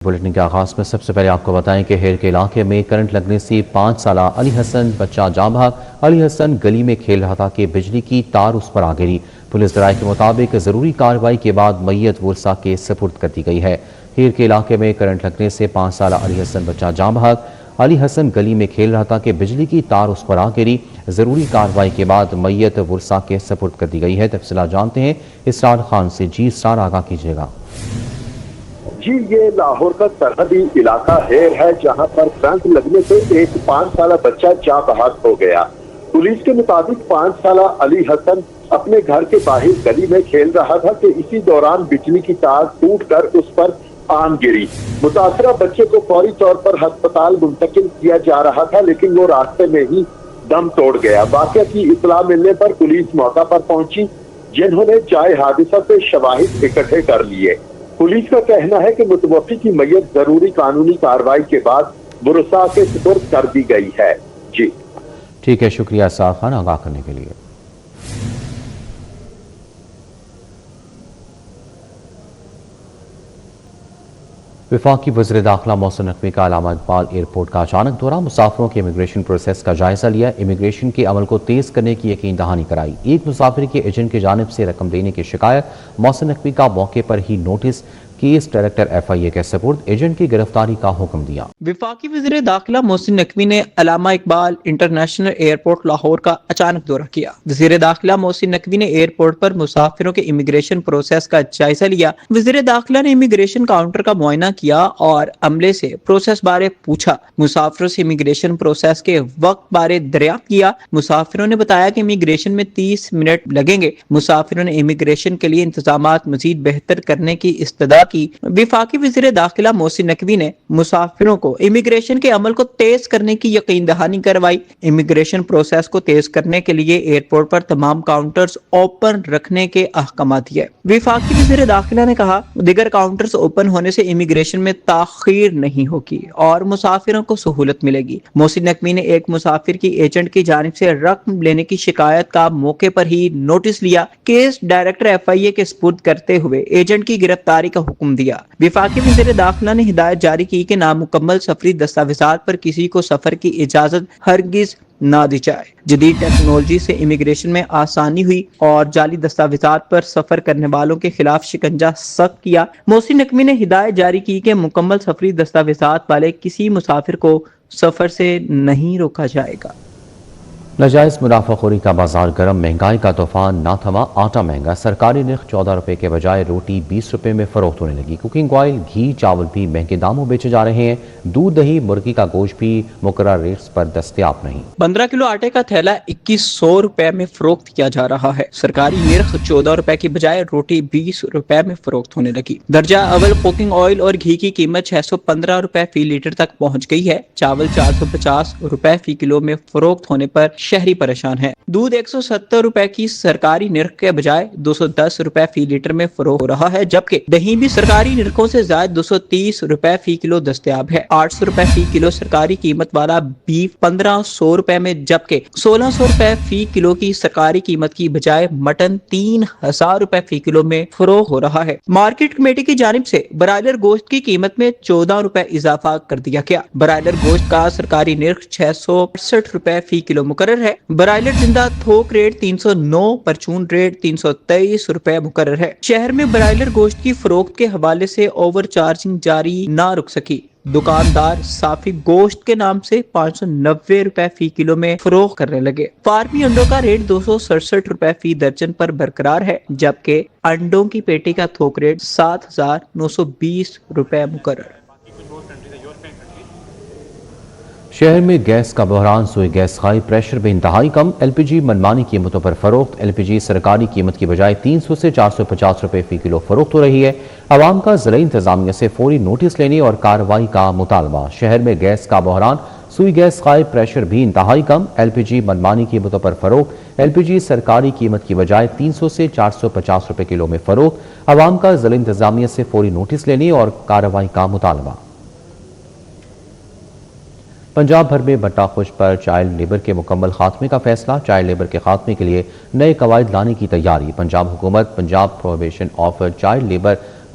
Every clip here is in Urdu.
بلیٹن کے آغاز میں سب سے پہلے آپ کو بتائیں کہ ہیر کے علاقے میں کرنٹ لگنے سے 5 سالہ علی حسن بچہ جاں بحق علی حسن گلی میں کھیل رہا تھا کہ بجلی کی تار اس پر آ گری۔ پولیس ذرائع کے مطابق ضروری کارروائی کے بعد میت ورثہ کے سپرد کر دی گئی ہے۔ ہیر کے علاقے میں کرنٹ لگنے سے 5 سالہ علی حسن بچہ جاں بحق علی حسن گلی میں کھیل رہا تھا کہ بجلی کی تار اس پر آ گری۔ ضروری کارروائی کے بعد میت ورثہ کے سپرد کر دی گئی ہے۔ تفصیلات جانتے ہیں اسرار خان سے۔ جی اسرار، آگاہ کیجیے گا۔ جی، یہ لاہور کا سرحدی علاقہ ہیر ہے جہاں پر کرنٹ لگنے سے ایک 5 سالہ بچہ جاں بحق ہو گیا۔ پولیس کے مطابق 5 سالہ علی حسن اپنے گھر کے باہر گلی میں کھیل رہا تھا کہ اسی دوران بجلی کی تار ٹوٹ کر اس پر آن گری۔ متاثرہ بچے کو فوری طور پر ہسپتال منتقل کیا جا رہا تھا لیکن وہ راستے میں ہی دم توڑ گیا۔ واقعہ کی اطلاع ملنے پر پولیس موقع پر پہنچی، جنہوں نے جائے حادثہ سے شواہد اکٹھے کر لیے۔ پولیس کا کہنا ہے کہ متوفی کی میت ضروری قانونی کارروائی کے بعد ورثاء کے سپرد کر دی گئی ہے۔ جی ٹھیک ہے، شکریہ اسرار خان آگاہ کرنے کے لیے۔ وفاقی وزیر داخلہ محسن نقوی کا علامہ اقبال ایئرپورٹ کا اچانک دورہ، مسافروں کے امیگریشن پروسیس کا جائزہ لیا، امیگریشن کے عمل کو تیز کرنے کی یقین دہانی کرائی۔ ایک مسافر کے ایجنٹ کی جانب سے رقم لینے کی شکایت، محسن نقوی کا موقع پر ہی نوٹس، کیس ڈائریکٹر FIA کے سپرد، ایجنٹ کی گرفتاری کا حکم دیا۔ وفاقی وزیر داخلہ محسن نقوی نے علامہ اقبال انٹرنیشنل ایئرپورٹ لاہور کا اچانک دورہ کیا۔ وزیر داخلہ محسن نقوی نے ایئرپورٹ پر مسافروں کے امیگریشن پروسیس کا جائزہ لیا۔ وزیر داخلہ نے امیگریشن کاؤنٹر کا معائنہ کیا اور عملے سے پروسیس بارے پوچھا۔ مسافروں سے امیگریشن پروسیس کے وقت بارے دریافت کیا۔ مسافروں نے بتایا کہ امیگریشن میں 30 منٹ لگیں گے۔ مسافروں نے امیگریشن کے لیے انتظامات مزید بہتر کرنے کی استدعا کی۔ وفاقی وزیر داخلہ محسن نقوی نے مسافروں کو امیگریشن کے عمل کو تیز کرنے کی یقین دہانی کروائی۔ امیگریشن پروسیس کو تیز کرنے کے لیے ایئرپورٹ پر تمام کاؤنٹرز اوپن رکھنے کے احکامات دیے۔ وفاقی وزیر داخلہ نے کہا، دیگر کاؤنٹرز اوپن ہونے سے امیگریشن میں تاخیر نہیں ہوگی اور مسافروں کو سہولت ملے گی۔ محسن نقوی نے ایک مسافر کی ایجنٹ کی جانب سے رقم لینے کی شکایت کا موقع پر ہی نوٹس لیا، کیس ڈائریکٹر FIA کے سپرد کرتے ہوئے ایجنٹ کی گرفتاری کا حکم دیا۔ وفاقی وزیر داخلہ نے ہدایت جاری کی کہ نامکمل سفری دستاویزات پر کسی کو سفر کی اجازت ہرگز نہ دی جائے۔ جدید ٹیکنالوجی سے امیگریشن میں آسانی ہوئی اور جعلی دستاویزات پر سفر کرنے والوں کے خلاف شکنجہ سخت کیا۔ محسن نقوی نے ہدایت جاری کی کہ مکمل سفری دستاویزات والے کسی مسافر کو سفر سے نہیں روکا جائے گا۔ ناجائز منافع خوری کا بازار گرم، مہنگائی کا طوفان نہ تھما، آٹا مہنگا، سرکاری نرخ 14 روپے کے بجائے روٹی 20 روپے میں فروخت ہونے لگی۔ کوکنگ آئل، گھی، چاول بھی مہنگے داموں بیچے جا رہے ہیں۔ دودھ، دہی، مرغی کا گوشت بھی مقررہ ریٹس پر دستیاب نہیں۔ 15 کلو آٹے کا تھیلا 2100 روپے میں فروخت کیا جا رہا ہے۔ سرکاری نرخ 14 روپے کی بجائے روٹی 20 روپے میں فروخت ہونے لگی۔ درجہ اول کوکنگ آئل اور گھی کی قیمت 615 روپے فی لیٹر تک پہنچ گئی ہے۔ چاول 450 روپے فی کلو میں فروخت ہونے پر شہری پریشان ہے۔ دودھ 170 روپے کی سرکاری نرخ کے بجائے 210 روپے فی لیٹر میں فروخت ہو رہا ہے، جبکہ دہی بھی سرکاری نرخوں سے زائد 230 روپے فی کلو دستیاب ہے۔ 800 روپے فی کلو سرکاری قیمت والا بیف 1500 روپے میں، جبکہ 1600 روپے فی کلو کی سرکاری قیمت کی بجائے مٹن 3000 روپے فی کلو میں فروخت ہو رہا ہے۔ مارکیٹ کمیٹی کی جانب سے برائلر گوشت کی قیمت میں 14 روپے اضافہ کر دیا گیا۔ برائلر گوشت کا سرکاری نرخ 668 روپے فی کلو مقرر ہے۔ برائلر زندہ تھوک ریٹ 309، پرچون ریٹ 323 روپے مقرر ہے۔ شہر میں برائلر گوشت کی فروخت کے حوالے سے اوور چارجنگ جاری نہ رک سکی۔ دکاندار صافی گوشت کے نام سے 590 روپے فی کلو میں فروخت کرنے لگے۔ فارمی انڈوں کا ریٹ 267 روپے فی درجن پر برقرار ہے، جبکہ انڈوں کی پیٹی کا تھوک ریٹ 7920 روپے مقرر۔ شہر میں گیس کا بحران، سوئی گیس خائی، پریشر بھی انتہائی کم۔ LPG منمانی قیمتوں پر فروخت، LPG سرکاری قیمت کی بجائے 300 سے 450 روپے فی کلو فروخت ہو رہی ہے۔ عوام کا ضلعی انتظامیہ سے فوری نوٹس لینے اور کارروائی کا مطالبہ۔ شہر میں گیس کا بحران، سوئی گیس خائی، پریشر بھی انتہائی کم۔ LPG منمانی قیمتوں پر فروخت، LPG سرکاری قیمت کی بجائے 300 سے 450 روپے کلو میں فروخت۔ عوام کا ضلعی انتظامیہ سے فوری نوٹس لینے اور کارروائی کا مطالبہ۔ پنجاب بھر میں بٹا خشک پر چائلڈ لیبر کے مکمل خاتمے کا فیصلہ، چائلڈ لیبر کے خاتمے کے لیے نئے قواعد لانے کی تیاری۔ پنجاب حکومت Punjab prohibition of child labour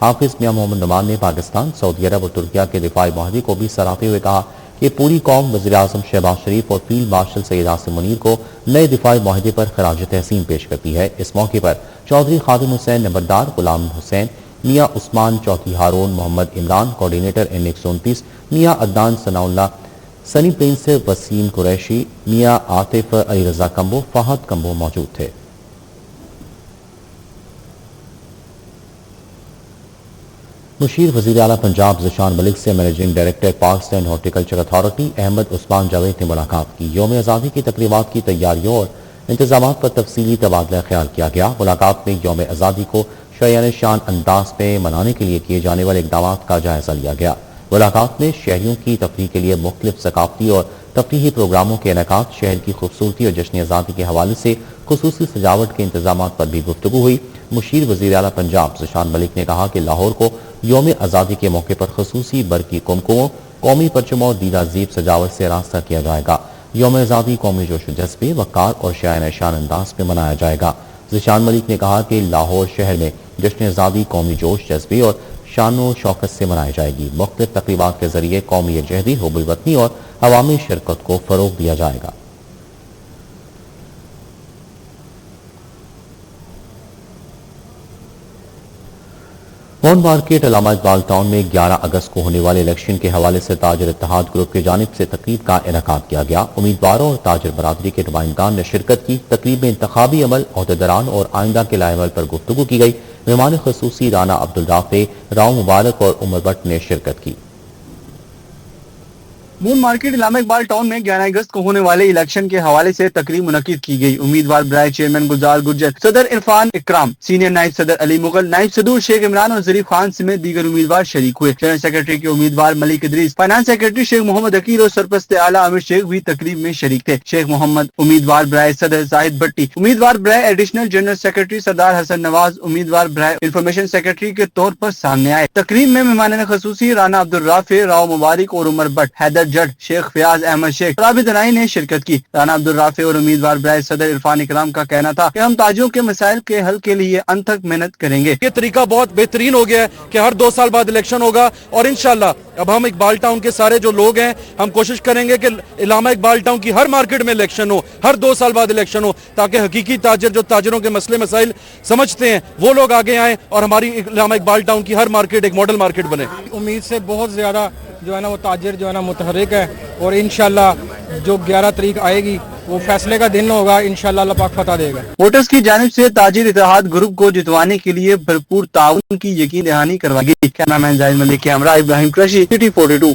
حافظ میاں محمد نعمان نے پاکستان، سعودی عرب اور ترکیہ کے دفاعی معاہدے کو بھی سراہتے ہوئے کہا کہ پوری قوم وزیر اعظم شہباز شریف اور فیلڈ مارشل سید عاصم منیر کو نئے دفاعی معاہدے پر خراج تحسین پیش کرتی ہے۔ اس موقع پر چودھری خادم حسین نمبردار، غلام حسین، میاں عثمان چوتھی ہارون، محمد عمران کوارڈینیٹر N129، میاں عدنان ثناء اللہ، سنی پلین سے وسیم قریشی، میاں عاطف علی رضا کمبو، فہد کمبو موجود تھے۔ مشیر وزیر اعلیٰ پنجاب ذیشان ملک سے managing director parks and horticulture authority Ahmad Usman Javed نے ملاقات کی۔ یوم آزادی کی تقریبات کی تیاریوں اور انتظامات پر تفصیلی تبادلہ خیال کیا گیا۔ ملاقات میں یوم آزادی کو شایان شان انداز میں منانے کے لیے کیے جانے والے اقدامات کا جائزہ لیا گیا۔ ملاقات میں شہریوں کی تفریح کے لیے مختلف ثقافتی اور تفریحی پروگراموں کے انعقاد، شہر کی خوبصورتی اور جشن آزادی کے حوالے سے خصوصی سجاوٹ کے انتظامات پر بھی گفتگو ہوئی۔ مشیر وزیر اعلیٰ پنجاب ذیشان ملک نے کہا کہ لاہور کو یوم آزادی کے موقع پر خصوصی برقی کمکموں، قومی پرچموں اور دیدہ زیب سجاوٹ سے آراستہ کیا جائے گا۔ یوم آزادی قومی جوش و جذبے، وقار اور شایان شان انداز میں منایا جائے گا۔ ذیشان ملک نے کہا کہ لاہور شہر میں جشن آزادی قومی جوش جذبے اور شان و شوکت سے منائی جائے گی۔ مختلف تقریبات کے ذریعے قومی یکجہتی، حب الوطنی اور عوامی شرکت کو فروغ دیا جائے گا۔ مون مارکیٹ علامہ اقبال ٹاؤن میں 11 اگست کو ہونے والے الیکشن کے حوالے سے تاجر اتحاد گروپ کی جانب سے تقریب کا انعقاد کیا گیا۔ امیدواروں اور تاجر برادری کے نمائندگان نے شرکت کی۔ تقریب میں انتخابی عمل، عہدیداران اور آئندہ کے لائحہ عمل پر گفتگو کی گئی۔ مہمان خصوصی رانا عبدالرافع، راؤ مبارک اور عمر بٹ نے شرکت کی۔ مون مارکیٹ علامہ اقبال ٹاؤن میں 11 اگست کو ہونے والے الیکشن کے حوالے سے تقریب منعقد کی گئی۔ امیدوار برائے چیئرمین گلزار گرجر، صدر عرفان اکرام، سینئر نائب صدر علی مغل، نائب صدور شیخ عمران اور ظریف خان سمیت دیگر امیدوار شریک ہوئے۔ جنرل سیکرٹری کے امیدوار ملک ادریس، فائنانس سیکرٹری شیخ محمد عقیل اور سرپرست اعلیٰ عامر شیخ بھی تقریب میں شریک تھے۔ شیخ محمد امیدوار برائے صدر زاہد بٹی، امیدوار برائے ایڈیشنل جنرل سیکرٹری سردار حسن نواز، امیدوار برائے انفارمیشن سیکرٹری کے طور پر سامنے آئے۔ تقریب میں مہمان خصوصی رانا عبدالرافع، راؤ مبارک اور عمر بٹ، حیدر جٹ، شیخ فیاض احمد شیخ، رابط دنائی نے شرکت کی۔ رانا عبدالرافع اور امیدوار برائے صدر عرفان اکرام کا کہنا تھا کہ ہم تاجروں کے مسائل کے حل کے لیے انتھک محنت کریں گے۔ یہ طریقہ بہت بہترین ہو گیا ہے کہ ہر 2 سال بعد الیکشن ہوگا، اور انشاءاللہ اب ہم اقبال ٹاؤن کے سارے جو لوگ ہیں ہم کوشش کریں گے کہ علامہ اقبال ٹاؤن کی ہر مارکیٹ میں الیکشن ہو، ہر 2 سال بعد الیکشن ہو، تاکہ حقیقی تاجر جو تاجروں کے مسئلے مسائل سمجھتے ہیں وہ لوگ آگے آئیں اور ہماری علامہ اقبال ٹاؤن کی ہر مارکیٹ ایک ماڈل مارکیٹ بنے۔ امید سے بہت زیادہ جو ہے نا وہ تاجر جو ہے نا متحرک ہے، اور انشاءاللہ جو 11 تاریخ آئے گی وہ فیصلے کا دن ہوگا، انشاءاللہ اللہ پاک فتح دے گا۔ ووٹرز کی جانب سے تاجر اتحاد گروپ کو جتوانے کے لیے بھرپور تعاون کی یقین دہانی کروائی گئی۔ کیمرامین زاہد ملک کے ہمراہ ابراہیم قریشی، سٹی 42۔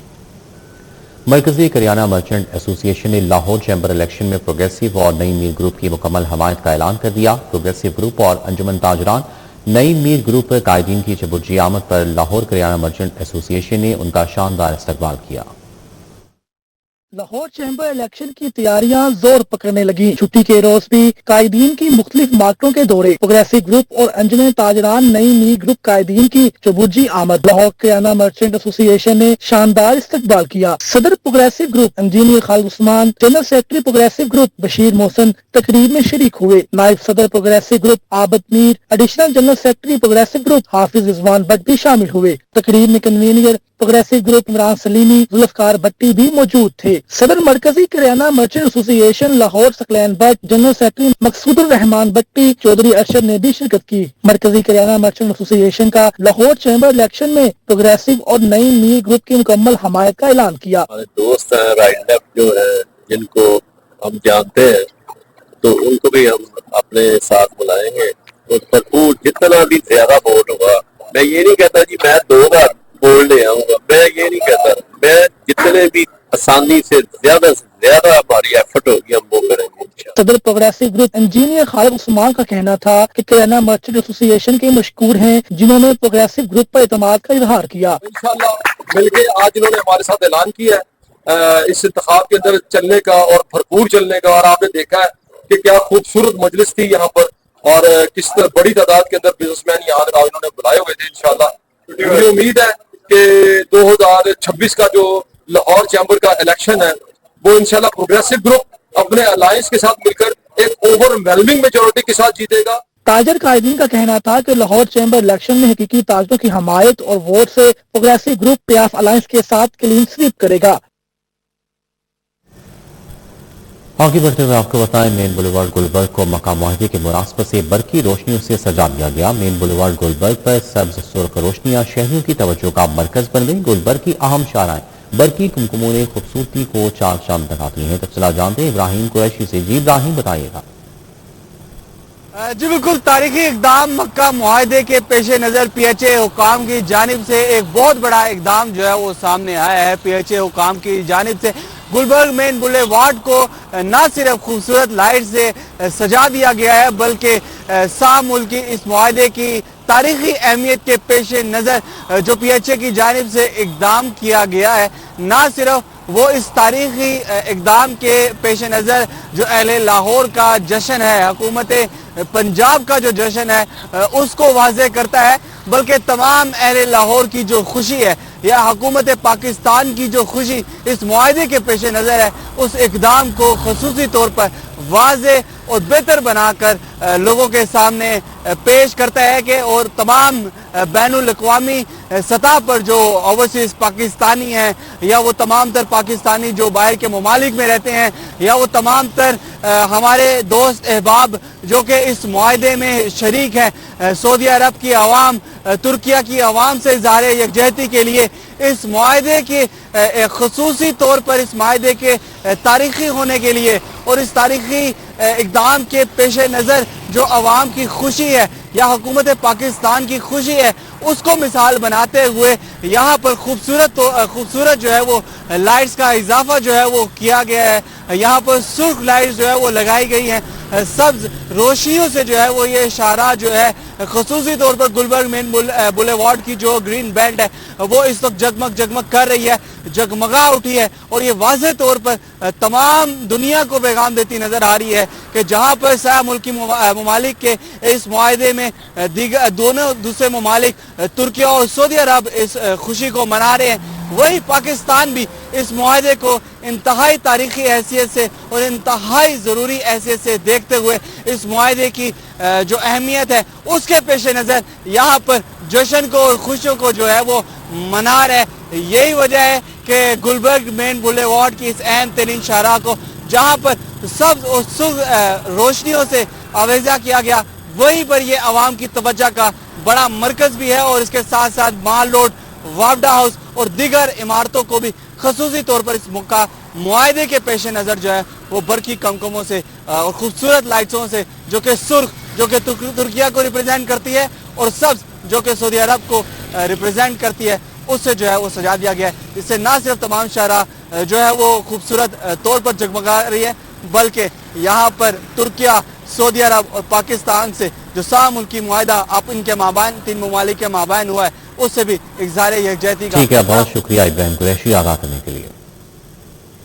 مرکزی کریانہ مرچنٹ ایسوسی ایشن نے لاہور چیمبر الیکشن میں پروگریسو اور نئی میر گروپ کی مکمل حمایت کا اعلان کر دیا۔ پروگریسو گروپ اور انجمن تاجران نئی میر گروپ قائدین کی چبرجی آمد پر لاہور کریانہ مرچنٹ ایسوسی ایشن نے ان کا شاندار استقبال کیا۔ لاہور چیمبر الیکشن کی تیاریاں زور پکڑنے لگیں۔ چھٹی کے روز بھی قائدین کی مختلف مارکیٹوں کے دورے، پروگریسو گروپ اور انجمن تاجران نئی میر گروپ قائدین کی چبوجی آمد۔ لاہور کریانہ مرچنٹ ایسوسی ایشن نے شاندار استقبال کیا۔ صدر progressive group engineer Khalid Usman, general secretary progressive group Bashir Mohsin تقریب میں شریک ہوئے۔ نائب صدر progressive group Abid Mir, additional general secretary progressive group Hafiz Rizwan Butt بھی شامل ہوئے۔ تقریب میں convener progressive group Imran Salimi, Zulfiqar Butti بھی موجود تھے۔ صدر مرکزی کریانہ merchant association Lahore Saqlain Butt, general secretary Maqsood ur-Rehman Butti, Chaudhry Arshad نے بھی شرکت کی۔ مرکزی کریانہ مرچنٹ ایسوسی ایشن کا لاہور چیمبر الیکشن میں پروگریسو اور نئی میر گروپ کی مکمل حمایت کا اعلان کیا۔ ہمارے دوست ہیں رائٹ لیفٹ جو ہے جن کو ہم جانتے ہیں تو ان کو بھی ہم اپنے ساتھ بلائیں گے، اور بھرپور جتنا بھی زیادہ ووٹ ہوگا، میں یہ نہیں کہتا جی میں 2 بار بول لے آؤں گا، میں یہ نہیں کہتا، میں جتنے بھی آسانی سے زیادہ ہماری ایفرٹ ہوگی ہم وہ کریں گے۔ صدر پروگریسو گروپ انجینئر خالد عثمان کا کہنا تھا کہ کریانہ مرچنٹ ایسوسی ایشن کے مشکور ہیں جنہوں نے پروگریسو گروپ پر اعتماد کا اظہار کیا۔ انشاءاللہ مل کے آج انہوں نے ہمارے ساتھ اعلان کیا ہے اس انتخاب کے اندر چلنے کا اور بھرپور چلنے کا، اور آپ نے دیکھا ہے کہ کیا خوبصورت مجلس تھی یہاں پر، اور کس بڑی تعداد کے اندر بزنس مین یہاں انہوں نے بلائے ہوئے تھے۔ انشاءاللہ مجھے امید ہے کہ 2026 کا جو لاہور چیمبر کا الیکشن ہے وہ انشاءاللہ پروگریسو گروپ اپنے الائنس کے ساتھ مل کر ایک اوور ویلمنگ میجورٹی کے ساتھ جیتے گا۔ تاجر قائدین کا کہنا تھا کہ لاہور چیمبر الیکشن میں حقیقی تاجروں کی حمایت اور ووٹ سے progressive group P F alliance کے ساتھ کلین سویپ کرے گا۔ آگے بڑھتے ہوئے آپ کو بتائیں مین بولیوارڈ گلبرگ کو مکہ معاہدے کے مناسبت سے برقی روشنیوں سے سجا دیا گیا۔ مین بولیوارڈ گلبرگ پر سبز سرخ روشنیاں شہریوں کی توجہ کا مرکز بن گئی۔ گلبرگ کی اہم شاہراہیں برقی کمکموں نے خوبصورتی کو چار چاند لگاتی ہیں۔ تفصیلات جانتے ہیں ابراہیم قریشی سے۔ جی ابراہیم بتائیے گا۔ جی بالکل، تاریخی اقدام مکہ معاہدے کے پیش نظر پی ایچ اے حکام کی جانب سے ایک بہت بڑا اقدام جو ہے وہ سامنے آیا ہے۔ پی ایچ اے حکام کی جانب سے گلبرگ مین بلے وارڈ کو نہ صرف خوبصورت لائٹ سے سجا دیا گیا ہے بلکہ سام ملکی اس معاہدے کی تاریخی اہمیت کے پیش نظر جو پی ایچ اے کی جانب سے اقدام کیا گیا ہے، نہ صرف وہ اس تاریخی اقدام کے پیش نظر جو اہل لاہور کا جشن ہے، حکومت پنجاب کا جو جشن ہے اس کو واضح کرتا ہے، بلکہ تمام اہل لاہور کی جو خوشی ہے یا حکومت پاکستان کی جو خوشی اس معاہدے کے پیش نظر ہے، اس اقدام کو خصوصی طور پر واضح اور بہتر بنا کر لوگوں کے سامنے پیش کرتا ہے کہ اور تمام بین الاقوامی سطح پر جو اوورسیز پاکستانی ہیں یا وہ تمام تر پاکستانی جو باہر کے ممالک میں رہتے ہیں یا وہ تمام تر ہمارے دوست احباب جو کہ اس معاہدے میں شریک ہیں، سعودی عرب کی عوام، ترکیہ کی عوام سے اظہار یکجہتی کے لیے اس معاہدے کے خصوصی طور پر اس معاہدے کے تاریخی ہونے کے لیے اور اس تاریخی اقدام کے پیش نظر جو عوام کی خوشی ہے یا حکومت پاکستان کی خوشی ہے اس کو مثال بناتے ہوئے یہاں پر خوبصورت جو ہے وہ لائٹس کا اضافہ جو ہے وہ کیا گیا ہے۔ یہاں پر سرخ لائٹس جو ہے وہ لگائی گئی ہیں، سبز روشنیوں سے جو ہے وہ یہ اشارہ جو ہے خصوصی طور پر گلبرگ مین بلے وارڈ کی جو گرین بیلٹ ہے وہ اس وقت جگمگ کر رہی ہے، جگمگا اٹھی ہے اور یہ واضح طور پر تمام دنیا کو پیغام دیتی نظر آ رہی ہے کہ جہاں پر سہ ملکی ممالک کے اس معاہدے میں دونوں دوسرے ممالک ترکیہ اور سعودی عرب اس خوشی کو منا رہے ہیں، وہی پاکستان بھی اس معاہدے کو انتہائی تاریخی حیثیت سے اور انتہائی ضروری حیثیت سے دیکھتے ہوئے اس معاہدے کی جو اہمیت ہے اس کے پیش نظر یہاں پر جشن کو اور خوشیوں کو جو ہے وہ منا رہے ہیں۔ یہی وجہ ہے کہ گلبرگ مین بلے وارڈ کی اس اہم ترین شاہراہ کو جہاں پر سبز اور سرخ روشنیوں سے آویزہ کیا گیا، وہیں پر یہ عوام کی توجہ کا بڑا مرکز بھی ہے اور اس کے ساتھ ساتھ مال روڈ، وافڈا ہاؤس اور دیگر عمارتوں کو بھی خصوصی طور پر اس مکہ معاہدے کے پیش نظر جو ہے وہ برقی کمکموں سے اور خوبصورت لائٹوں سے جو کہ سرخ جو کہ ترکیہ کو ریپرزینٹ کرتی ہے اور سبز جو کہ سعودی عرب کو ریپرزینٹ کرتی ہے اس سے جو ہے وہ سجا دیا گیا ہے۔ اس سے نہ صرف تمام شاہراہ جو ہے وہ خوبصورت طور پر جگمگا رہی ہے بلکہ یہاں پر ترکیہ، سعودی عرب اور پاکستان سے جو سام ملکی معاہدہ آپ ان کے مابین تین ممالک کے مابین ہوا ہے اس سے بھی اظہار یکجہتی کا۔ ٹھیک ہے، بہت شکریہ ابراہیم قریشی آگاہ کرنے کے لیے۔